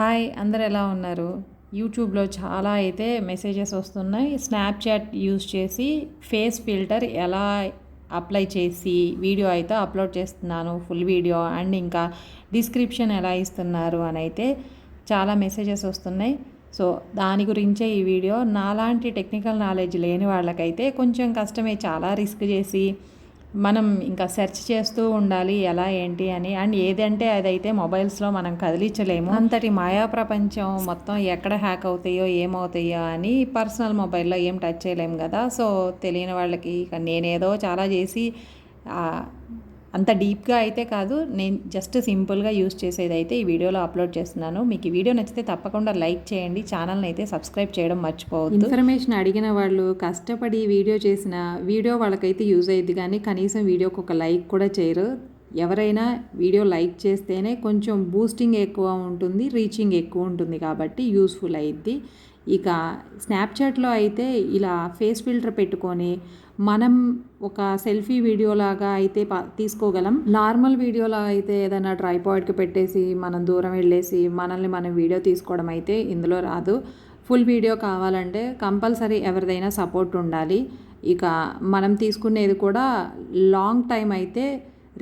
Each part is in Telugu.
హాయ్, అందరు ఎలా ఉన్నారు? యూట్యూబ్లో చాలా అయితే మెసేజెస్ వస్తున్నాయి. స్నాప్చాట్ యూజ్ చేసి ఫేస్ ఫిల్టర్ ఎలా అప్లై చేసి వీడియో అయితే అప్లోడ్ చేస్తున్నాను, ఫుల్ వీడియో అండ్ ఇంకా డిస్క్రిప్షన్ ఎలా ఇస్తున్నారు అని అయితే చాలా మెసేజెస్ వస్తున్నాయి. సో దాని గురించే ఈ వీడియో. నాలాంటి టెక్నికల్ నాలెడ్జ్ లేని వాళ్ళకైతే కొంచెం కష్టమే, చాలా రిస్క్ చేసి మనం ఇంకా సెర్చ్ చేస్తూ ఉండాలి ఎలా ఏంటి అని. అండ్ ఏదంటే అదైతే మొబైల్స్లో మనం కదిలించలేము. అంతటి మాయా ప్రపంచం మొత్తం ఎక్కడ హ్యాక్ అవుతాయో ఏమవుతాయో అని పర్సనల్ మొబైల్లో ఏం టచ్ చేయలేము కదా. సో తెలియని వాళ్ళకి ఇక నేనేదో చాలా చేసి అంత డీప్గా అయితే కాదు, నేను జస్ట్ సింపుల్గా యూస్ చేసేది అయితే ఈ వీడియోలో అప్లోడ్ చేస్తున్నాను. మీకు ఈ వీడియో నచ్చితే తప్పకుండా లైక్ చేయండి, ఛానల్ని అయితే సబ్స్క్రైబ్ చేయడం మర్చిపోవద్దు. ఇన్ఫర్మేషన్ అడిగిన వాళ్ళు కష్టపడి వీడియో చేసిన వీడియో వాళ్ళకైతే యూజ్ అయ్యిద్ది, కానీ కనీసం వీడియోకి ఒక లైక్ కూడా చేయరు. ఎవరైనా వీడియో లైక్ చేస్తేనే కొంచెం బూస్టింగ్ ఎక్కువ ఉంటుంది, రీచింగ్ ఎక్కువ ఉంటుంది, కాబట్టి యూస్ఫుల్ అయ్యిద్ది. ఇక స్నాప్చాట్లో అయితే ఇలా ఫేస్ ఫిల్టర్ పెట్టుకొని మనం ఒక సెల్ఫీ వీడియోలాగా అయితే తీసుకోగలం. నార్మల్ వీడియోలా అయితే ఏదైనా ట్రైపాడ్కి పెట్టేసి మనం దూరం వెళ్ళేసి మనల్ని మనం వీడియో తీసుకోవడం అయితే ఇందులో రాదు. ఫుల్ వీడియో కావాలంటే కంపల్సరీ ఎవరిదైనా సపోర్ట్ ఉండాలి. ఇక మనం తీసుకునేది కూడా లాంగ్ టైం అయితే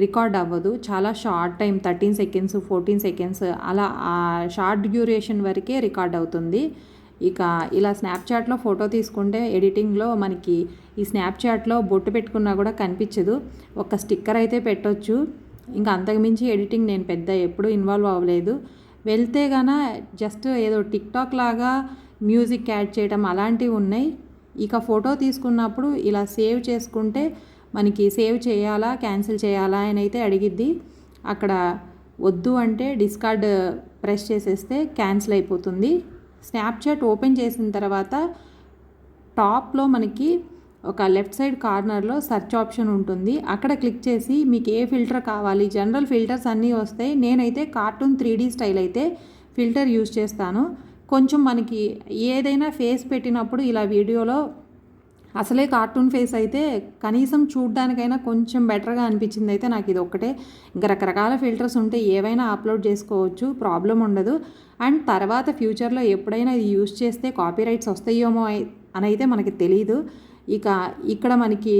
రికార్డ్ అవ్వదు, చాలా షార్ట్ టైం 13 సెకండ్స్ 14 సెకండ్స్ అలా ఆ షార్ట్ డ్యూరేషన్ వరకే రికార్డ్ అవుతుంది. ఇక ఇలా స్నాప్చాట్లో ఫోటో తీసుకుంటే ఎడిటింగ్లో మనకి ఈ స్నాప్చాట్లో బొట్టు పెట్టుకున్నా కూడా కనిపించదు, ఒక స్టిక్కర్ అయితే పెట్టొచ్చు. ఇంకా అంతకుమించి ఎడిటింగ్ నేను పెద్ద ఎప్పుడూ ఇన్వాల్వ్ అవ్వలేదు. వెళ్తే గాన జస్ట్ ఏదో టిక్టాక్ లాగా మ్యూజిక్ యాడ్ చేయడం అలాంటివి ఉన్నాయి. ఇక ఫోటో తీసుకున్నప్పుడు ఇలా సేవ్ చేసుకుంటే మనకి సేవ్ చేయాలా క్యాన్సిల్ చేయాలా అని అయితే అడిగిద్ది. అక్కడ వద్దు అంటే డిస్కార్డ్ ప్రెస్ చేసేస్తే క్యాన్సిల్ అయిపోతుంది. స్నాప్చాట్ ఓపెన్ చేసిన తర్వాత టాప్లో మనకి ఒక లెఫ్ట్ సైడ్ కార్నర్లో సెర్చ్ ఆప్షన్ ఉంటుంది, అక్కడ క్లిక్ చేసి మీకు ఏ ఫిల్టర్ కావాలి, జనరల్ ఫిల్టర్స్ అన్నీ వస్తాయి. నేనైతే కార్టూన్ 3D స్టైల్ అయితే ఫిల్టర్ యూజ్ చేస్తాను. కొంచెం మనకి ఏదైనా ఫేస్ పెట్టినప్పుడు ఇలా వీడియోలో అసలే కార్టూన్ ఫేస్ అయితే కనీసం చూడ్డానికైనా కొంచెం బెటర్గా అనిపించింది అయితే నాకు ఇది ఒక్కటే. ఇంకా రకరకాల ఫిల్టర్స్ ఉంటే ఏవైనా అప్లోడ్ చేసుకోవచ్చు, ప్రాబ్లం ఉండదు. అండ్ తర్వాత ఫ్యూచర్లో ఎప్పుడైనా ఇది యూజ్ చేస్తే కాపీరైట్స్ వస్తాయేమో అని అయితే మనకి తెలియదు. ఇక ఇక్కడ మనకి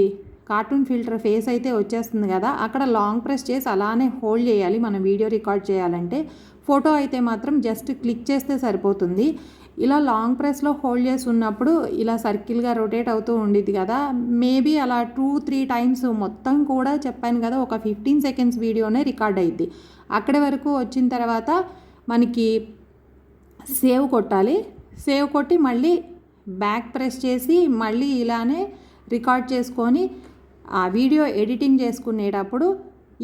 కార్టూన్ ఫిల్టర్ ఫేస్ అయితే వచ్చేస్తుంది కదా, అక్కడ లాంగ్ ప్రెస్ చేసి అలానే హోల్డ్ చేయాలి మనం వీడియో రికార్డ్ చేయాలంటే. ఫోటో అయితే మాత్రం జస్ట్ క్లిక్ చేస్తే సరిపోతుంది. ఇలా లాంగ్ ప్రెస్లో హోల్డ్ చేసి ఉన్నప్పుడు ఇలా సర్కిల్గా రొటేట్ అవుతూ ఉండిద్ది కదా, మేబీ అలా 2-3 టైమ్స్ మొత్తం కూడా చెప్పాను కదా ఒక 15 సెకండ్స్ వీడియోనే రికార్డ్ అయ్యిద్ది. అక్కడి వరకు వచ్చిన తర్వాత మనకి సేవ్ కొట్టాలి. సేవ్ కొట్టి మళ్ళీ బ్యాక్ ప్రెస్ చేసి మళ్ళీ ఇలానే రికార్డ్ చేసుకొని ఆ వీడియో ఎడిటింగ్ చేసుకునేటప్పుడు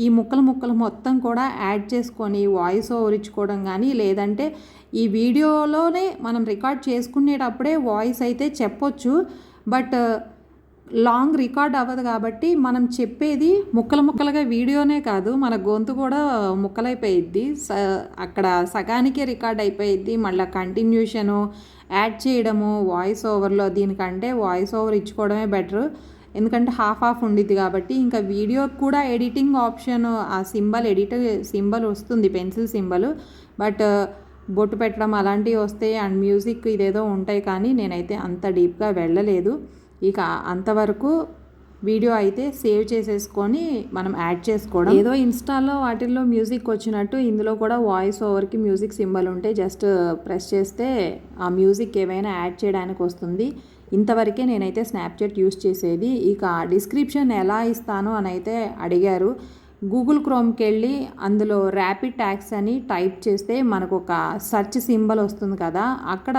ఈ ముక్కలు మొత్తం కూడా యాడ్ చేసుకొని వాయిస్ ఓవర్ ఇచ్చుకోవడం కానీ, లేదంటే ఈ వీడియోలోనే మనం రికార్డ్ చేసుకునేటప్పుడే వాయిస్ అయితే చెప్పొచ్చు. బట్ లాంగ్ రికార్డ్ అవ్వదు కాబట్టి మనం చెప్పేది ముక్కలుగా వీడియోనే కాదు మన గొంతు కూడా ముక్కలైపోయిద్ది, అక్కడ సగానికే రికార్డ్ అయిపోయిద్ది. మళ్ళీ కంటిన్యూషను యాడ్ చేయడము వాయిస్ ఓవర్లో, దీనికంటే వాయిస్ ఓవర్ ఇచ్చుకోవడమే బెటరు. ఎందుకంటే హాఫ్ ఉండిద్ది కాబట్టి. ఇంకా వీడియో కూడా ఎడిటింగ్ ఆప్షన్ ఆ ఎడిటర్ సింబల్ వస్తుంది, పెన్సిల్ సింబల్. బట్ బొట్టు పెట్టడం అలాంటివి వస్తాయి అండ్ మ్యూజిక్ ఇదేదో ఉంటాయి, కానీ నేనైతే అంత డీప్గా వెళ్ళలేదు. ఇక అంతవరకు వీడియో అయితే సేవ్ చేసేసుకొని మనం యాడ్ చేసుకోవడం. ఏదో ఇన్స్టాలో వాటిల్లో మ్యూజిక్ వచ్చినట్టు ఇందులో కూడా వాయిస్ ఓవర్కి మ్యూజిక్ సింబల్ ఉంటే జస్ట్ ప్రెస్ చేస్తే ఆ మ్యూజిక్ ఏమైనా యాడ్ చేయడానికి వస్తుంది. ఇంతవరకే నేనైతే స్నాప్చాట్ యూస్ చేసేది. ఇక డిస్క్రిప్షన్ ఎలా ఇస్తాను అని అయితే అడిగారు. గూగుల్ క్రోమ్కి వెళ్ళి అందులో ర్యాపిడ్ ట్యాగ్స్ అని టైప్ చేస్తే మనకు ఒక సెర్చ్ సింబల్ వస్తుంది కదా, అక్కడ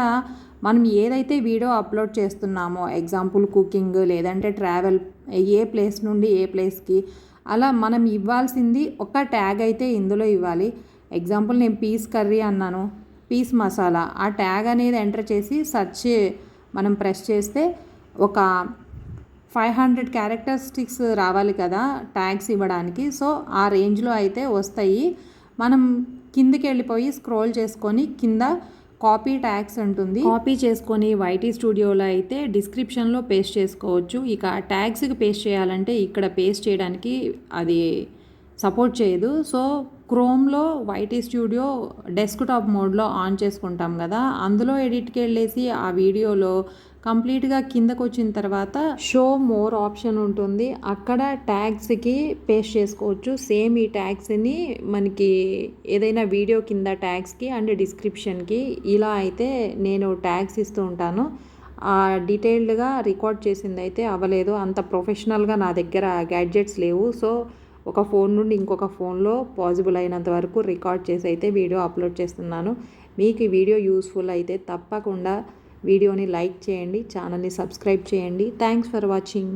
మనం ఏదైతే వీడియో అప్లోడ్ చేస్తున్నామో, ఎగ్జాంపుల్ కుకింగ్ లేదంటే ట్రావెల్, ఏ ప్లేస్ నుండి ఏ ప్లేస్కి, అలా మనం ఇవ్వాల్సింది ఒక ట్యాగ్ అయితే ఇందులో ఇవ్వాలి. ఎగ్జాంపుల్ నేను పీస్ కర్రీ అన్నాను, పీస్ మసాలా, ఆ ట్యాగ్ అనేది ఎంటర్ చేసి సెర్చ్ మనం ప్రెస్ చేస్తే ఒక 500 క్యారెక్టరిస్టిక్స్ రావాలి కదా ట్యాగ్స్ ఇవ్వడానికి. సో ఆ రేంజ్లో అయితే వస్తాయి. మనం కిందకి వెళ్ళిపోయి స్క్రోల్ చేసుకొని కింద కాపీ ట్యాగ్స్ ఉంటుంది, కాపీ చేసుకొని వైటీ స్టూడియోలో అయితే డిస్క్రిప్షన్లో పేస్ట్ చేసుకోవచ్చు. ఇక ట్యాగ్స్కి పేస్ట్ చేయాలంటే ఇక్కడ పేస్ట్ చేయడానికి అది సపోర్ట్ చేయదు. సో క్రోమ్లో వైటీ స్టూడియో డెస్క్టాప్ మోడ్లో ఆన్ చేసుకుంటాం కదా, అందులో ఎడిట్కి వెళ్ళేసి ఆ వీడియోలో కంప్లీట్గా కిందకు వచ్చిన తర్వాత షో మోర్ ఆప్షన్ ఉంటుంది. అక్కడ ట్యాగ్స్కి పేస్ట్ చేసుకోవచ్చు. సేమ్ ఈ ట్యాగ్స్ని మనకి ఏదైనా వీడియో కింద ట్యాగ్స్కి అండ్ డిస్క్రిప్షన్కి ఇలా అయితే నేను ట్యాగ్స్ ఇస్తూ ఉంటాను. డీటెయిల్డ్గా రికార్డ్ చేసింది అయితే అవ్వలేదు, అంత ప్రొఫెషనల్గా నా దగ్గర గ్యాడ్జెట్స్ లేవు. సో ఒక ఫోన్ నుండి ఇంకొక ఫోన్లో పాసిబుల్ అయినంత వరకు రికార్డ్ చేసి అయితే వీడియో అప్లోడ్ చేస్తున్నాను. మీకు ఈ వీడియో యూస్ఫుల్ అయితే తప్పకుండా వీడియోని లైక్ చేయండి, ఛానల్ని సబ్స్క్రైబ్ చేయండి. Thanks for watching.